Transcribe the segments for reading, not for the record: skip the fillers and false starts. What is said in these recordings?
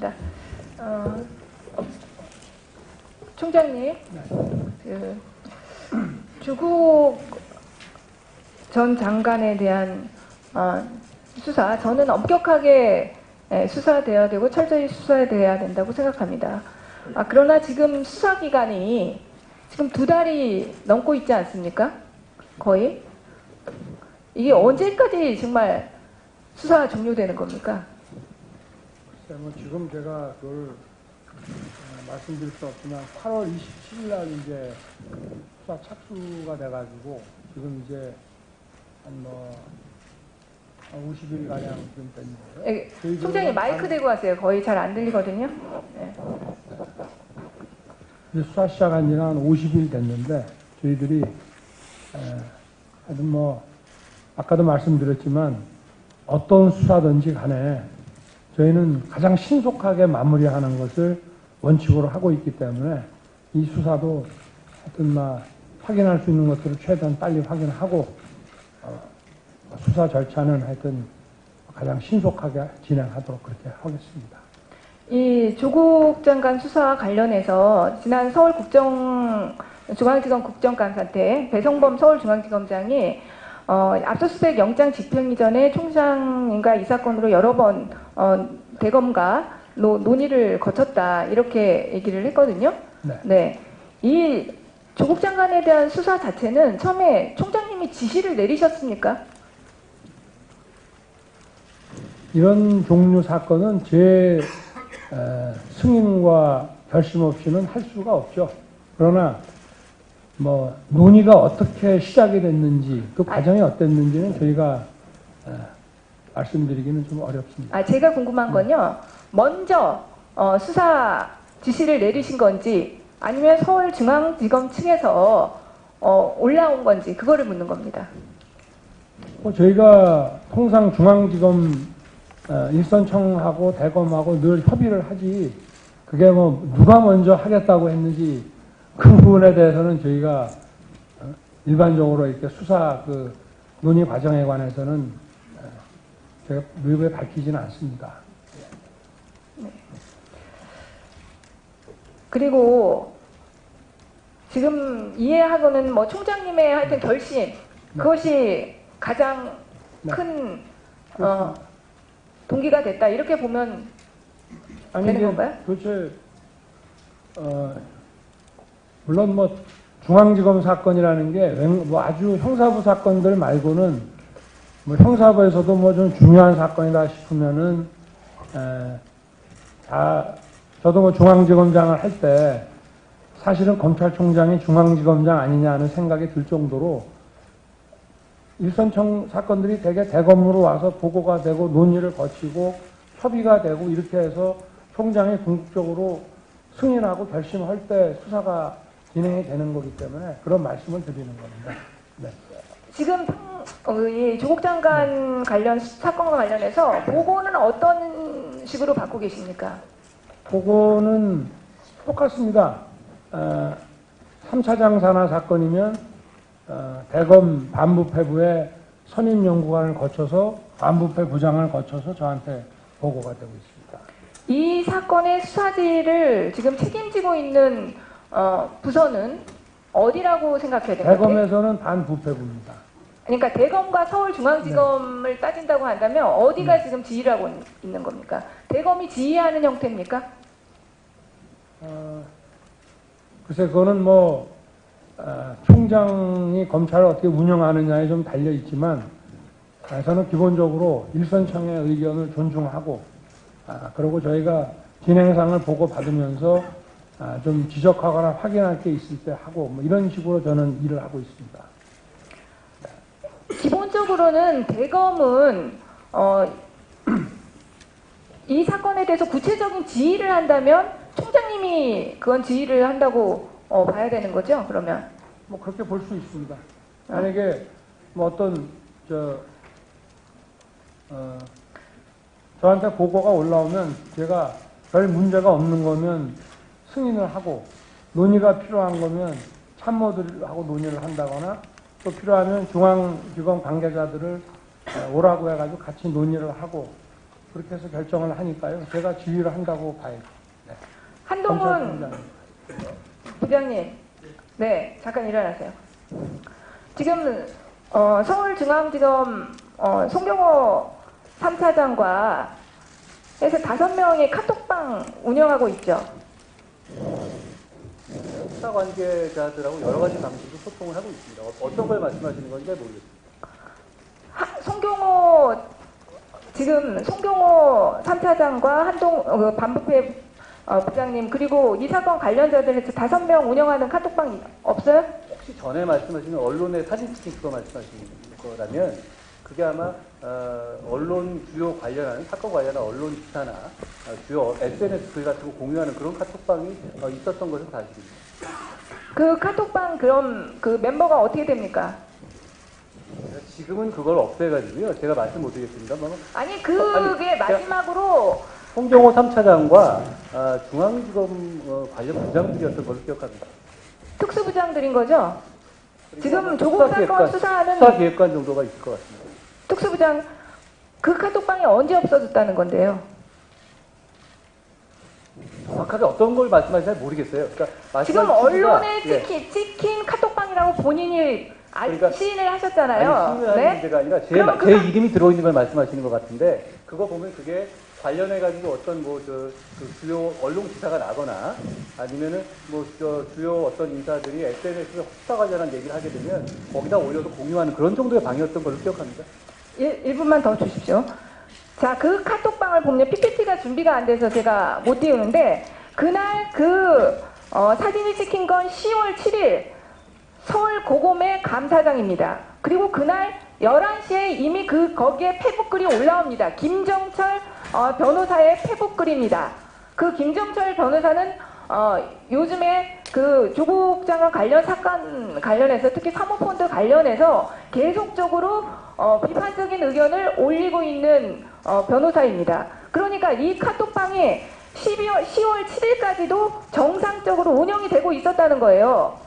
있습니다. 총장님, 조국 전 장관에 대한 수사, 저는 엄격하게 수사돼야 되고 철저히 수사돼야 된다고 생각합니다. 그러나 지금 수사기간이 지금 2달이 넘고 있지 않습니까? 거의? 이게 언제까지 정말 수사가 종료되는 겁니까? 글쎄, 지금 제가 그걸 말씀드릴 수 없지만 8월 27일 날 이제 수사 착수가 돼가지고 지금 이제 한 50일 가량 지금 됐는데요. 총장님 마이크 대고 하세요. 거의 잘 안 들리거든요. 네. 수사 시작한 지는 한 50일 됐는데 저희들이 하여튼 아까도 말씀드렸지만 어떤 수사든지 간에 저희는 가장 신속하게 마무리하는 것을 원칙으로 하고 있기 때문에 이 수사도 하여튼 확인할 수 있는 것들을 최대한 빨리 확인하고 수사 절차는 하여튼 가장 신속하게 진행하도록 그렇게 하겠습니다. 이 조국 장관 수사와 관련해서 지난 중앙지검 국정감사 때 배성범 서울중앙지검장이 압수수색 영장 집행 이전에 총장님과 이 사건으로 여러 번 대검과 논의를 거쳤다 이렇게 얘기를 했거든요. 네. 이 조국 장관에 대한 수사 자체는 처음에 총장님이 지시를 내리셨습니까? 이런 종류 사건은 제 승인과 결심 없이는 할 수가 없죠. 그러나 논의가 어떻게 시작이 됐는지 그 과정이 어땠는지는 저희가 말씀드리기는 좀 어렵습니다. 제가 궁금한 건요. 먼저 수사 지시를 내리신 건지 아니면 서울중앙지검 측에서 올라온 건지 그거를 묻는 겁니다. 저희가 통상 중앙지검 일선청하고 대검하고 늘 협의를 하지 그게 누가 먼저 하겠다고 했는지 그 부분에 대해서는 저희가 일반적으로 이렇게 수사 논의 과정에 관해서는 제가 외부에 밝히지는 않습니다. 네. 그리고 지금 이해하고는 총장님의 하여튼 결심 그것이 가장 큰 동기가 됐다 이렇게 보면 되는 건가요? 도대체 물론 중앙지검 사건이라는 게 아주 형사부 사건들 말고는 형사부에서도 좀 중요한 사건이다 싶으면은 저도 중앙지검장을 할 때 사실은 검찰총장이 중앙지검장 아니냐는 생각이 들 정도로 일선청 사건들이 대개 대검으로 와서 보고가 되고 논의를 거치고 협의가 되고 이렇게 해서 총장이 궁극적으로 승인하고 결심할 때 수사가 진행이 되는 거기 때문에 그런 말씀을 드리는 겁니다. 네. 지금 이 조국 장관 관련 사건과 관련해서 보고는 어떤 식으로 받고 계십니까? 보고는 똑같습니다. 3차장 산하 사건이면 대검 반부패부의 선임연구관을 거쳐서 반부패 부장을 거쳐서 저한테 보고가 되고 있습니다. 이 사건의 수사지를 지금 책임지고 있는 부서는 어디라고 생각해야 됩니까? 대검에서는 반부패부입니다. 그러니까 대검과 서울중앙지검을 따진다고 한다면 어디가 지금 지휘를 하고 있는 겁니까? 대검이 지휘하는 형태입니까? 글쎄 그거는 총장이 검찰을 어떻게 운영하느냐에 좀 달려 있지만 저는 기본적으로 일선청의 의견을 존중하고 그리고 저희가 진행상을 보고 받으면서 좀 지적하거나 확인할 게 있을 때 하고 이런 식으로 저는 일을 하고 있습니다. 기본적으로는 대검은 이 사건에 대해서 구체적인 지휘를 한다면 총장님이 그건 지휘를 한다고 봐야 되는 거죠? 그러면 그렇게 볼 수 있습니다. 만약에 어떤 저한테 보고가 올라오면 제가 별 문제가 없는 거면 승인을 하고 논의가 필요한 거면 참모들하고 논의를 한다거나 또 필요하면 중앙지검 관계자들을 오라고 해가지고 같이 논의를 하고 그렇게 해서 결정을 하니까요. 제가 지휘를 한다고 봐야죠. 네. 한동훈 검찰총장. 부장님, 네, 잠깐 일어나세요. 지금 서울중앙지검 송경호 3차장과 해서 5명의 카톡방 운영하고 있죠. 수사 관계자들하고 여러 가지 방식으로 소통을 하고 있습니다. 어떤 걸 말씀하시는 건지 잘 모르겠습니다. 송경호 3차장과 반부패 부장님 그리고 이 사건 관련자들에서 5명 운영하는 카톡방 없어요? 혹시 전에 말씀하시는 언론의 사진 찍힌 그거 말씀하시는 거라면 그게 아마 언론 주요 관련한 사건 관련한 언론 기사나 주요 SNS 글 같은 거 공유하는 그런 카톡방이 있었던 것은 사실입니다. 그 카톡방 그럼 그 멤버가 어떻게 됩니까? 지금은 그걸 없애가지고요. 제가 말씀 못 드리겠습니다. 아니 그게 마지막으로 송경호 3차장과 중앙지검 관련 부장들이었던 걸로 기억합니다. 특수부장들인 거죠? 지금 조국 사건 수사하는 수사기획관 정도가 있을 것 같습니다. 특수부장 그 카톡방이 언제 없어졌다는 건데요? 정확하게 어떤 걸 말씀하시는지 잘 모르겠어요. 그러니까 지금 말씀하신 언론에 취지가, 찍힌 카톡방이라고 본인이 그러니까 시인을 하셨잖아요. 아니, 시인을 하는 문제가 아니라 제 이름이 들어있는 걸 말씀하시는 것 같은데 그거 보면 그게 관련해가지고 어떤 그 주요 언론 기사가 나거나 아니면은 주요 어떤 인사들이 SNS에 수사 관련한 얘기를 하게 되면 거기다 올려서 공유하는 그런 정도의 방이었던 걸로 기억합니다. 1분만 더 주십시오. 자, 그 카톡방을 보면 PPT가 준비가 안 돼서 제가 못 띄우는데 그날 사진이 찍힌 건 10월 7일 서울 고검의 감사장입니다. 그리고 그날 11시에 이미 거기에 페북글이 올라옵니다. 김정철 변호사의 페북글입니다. 그 김정철 변호사는 요즘에 그 조국 장관 사건 관련해서 특히 사모펀드 관련해서 계속적으로 비판적인 의견을 올리고 있는 변호사입니다. 그러니까 이 카톡방이 10월 7일까지도 정상적으로 운영이 되고 있었다는 거예요.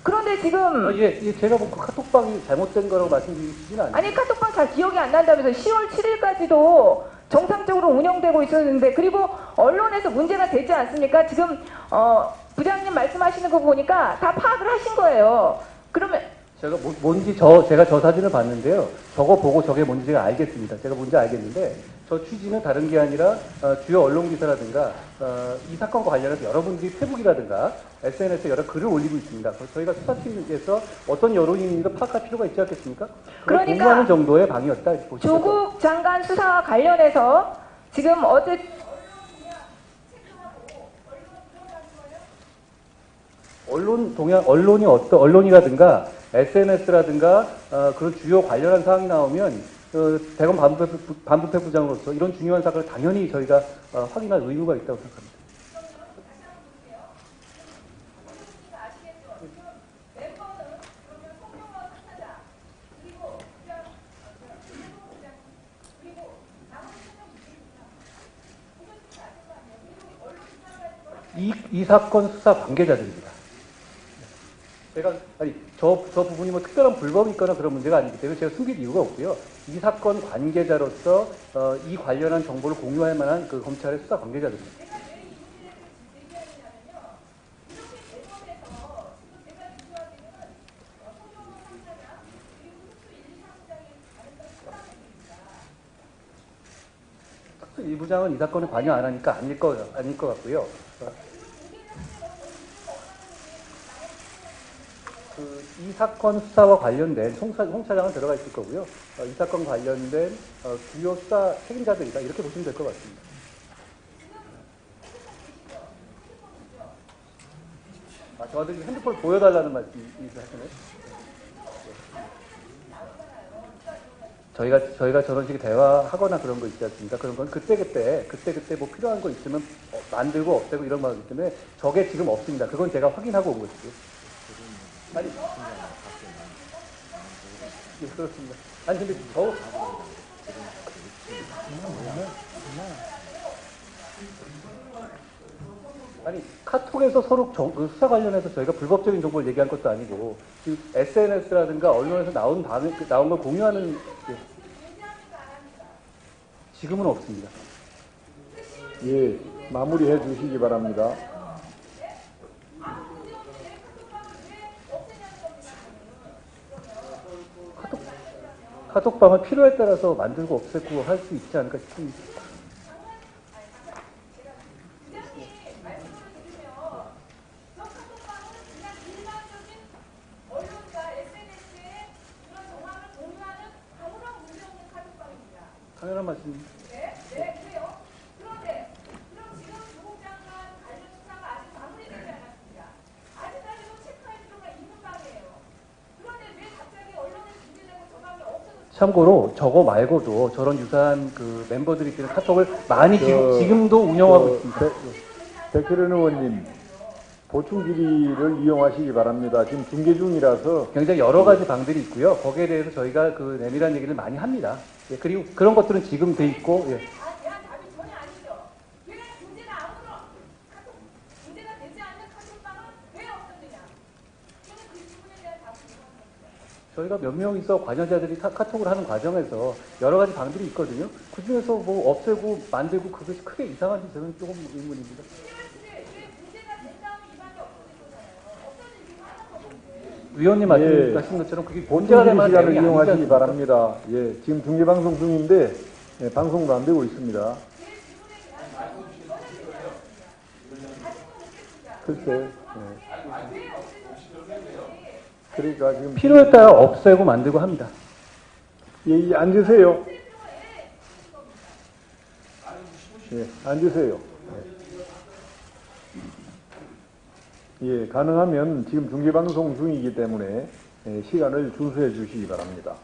그런데 지금 제가 그 카톡방이 잘못된 거라고 말씀드리지는 않아요. 아니 카톡방 잘 기억이 안 난다면서 10월 7일까지도 정상적으로 운영되고 있었는데 그리고 언론에서 문제가 되지 않습니까? 지금 부장님 말씀하시는 거 보니까 다 파악을 하신 거예요. 그러면 제가 제가 저 사진을 봤는데요. 저거 보고 저게 뭔지 제가 알겠습니다. 제가 뭔지 알겠는데 저 취지는 다른 게 아니라 주요 언론 기사라든가 이 사건과 관련해서 여러분들이 페북이라든가 SNS에 여러 글을 올리고 있습니다. 저희가 수사팀에서 어떤 여론이 있는지 파악할 필요가 있지 않겠습니까? 그러니까 공유하는 정도의 방이었다. 이렇게 보시면 조국 장관 수사와 관련해서 지금 언론이라든가 SNS라든가 그런 주요 관련한 사항이 나오면 대검 반부패 부장으로서 이런 중요한 사건을 당연히 저희가 확인할 의무가 있다고 생각합니다. 이 사건 수사 관계자들입니다. 저 부분이 뭐 특별한 불법이 있거나 그런 문제가 아니기 때문에 제가 숨길 이유가 없고요. 이 사건 관계자로서 이 관련한 정보를 공유할 만한 그 검찰의 수사 관계자들입니다. 특수 1부장은 이 사건에 관여 안 하니까 아닐 것 같고요. 이 사건 수사와 관련된 홍 차장은 들어가 있을 거고요. 이 사건 관련된 주요 수사 책임자들이다 이렇게 보시면 될 것 같습니다. 저한테 핸드폰 보여달라는 말씀이시나요? 저희가 저런 식의 대화하거나 그런 거 있지 않습니까? 그런 건 그때 뭐 필요한 거 있으면 만들고 없애고 이런 거기 때문에 저게 지금 없습니다. 그건 제가 확인하고 온 것이고요. 아니, 예, 그렇습니다. 아니, 근데 카톡에서 서로 수사 관련해서 저희가 불법적인 정보를 얘기한 것도 아니고, SNS라든가 언론에서 나온 걸 공유하는, 지금은 없습니다. 예, 마무리해 주시기 바랍니다. 카톡방을 필요에 따라서 만들고 없애고 할 수 있지 않을까 싶습니다. 당연한 말씀입니다. 참고로 저거 말고도 저런 유사한 그 멤버들이 쓰는 카톡을 많이 지금도 운영하고 있습니다. 백혜련 의원님, 보충 질의를 이용하시기 바랍니다. 지금 중계 중이라서 굉장히 여러 가지 방들이 있고요. 거기에 대해서 저희가 그 내밀한 얘기를 많이 합니다. 예, 그리고 그런 것들은 지금 돼 있고, 예. 저희가 몇 명이서 관여자들이 카톡을 하는 과정에서 여러 가지 방들이 있거든요. 그 중에서 뭐 없애고 만들고 그것이 크게 이상한지 저는 조금 의문입니다. 위원님 말씀하신 것처럼 그게 보충 문제가 될 질의 만한 시간을 내용이 이용하시기 아니지 바랍니다. 예, 지금 중계 방송 중인데 방송도 안 되고 있습니다. 글쎄, 그러니까 지금 필요에 따라 없애고 만들고 합니다. 예, 앉으세요. 예, 앉으세요. 예, 가능하면 지금 중계방송 중이기 때문에 시간을 준수해 주시기 바랍니다.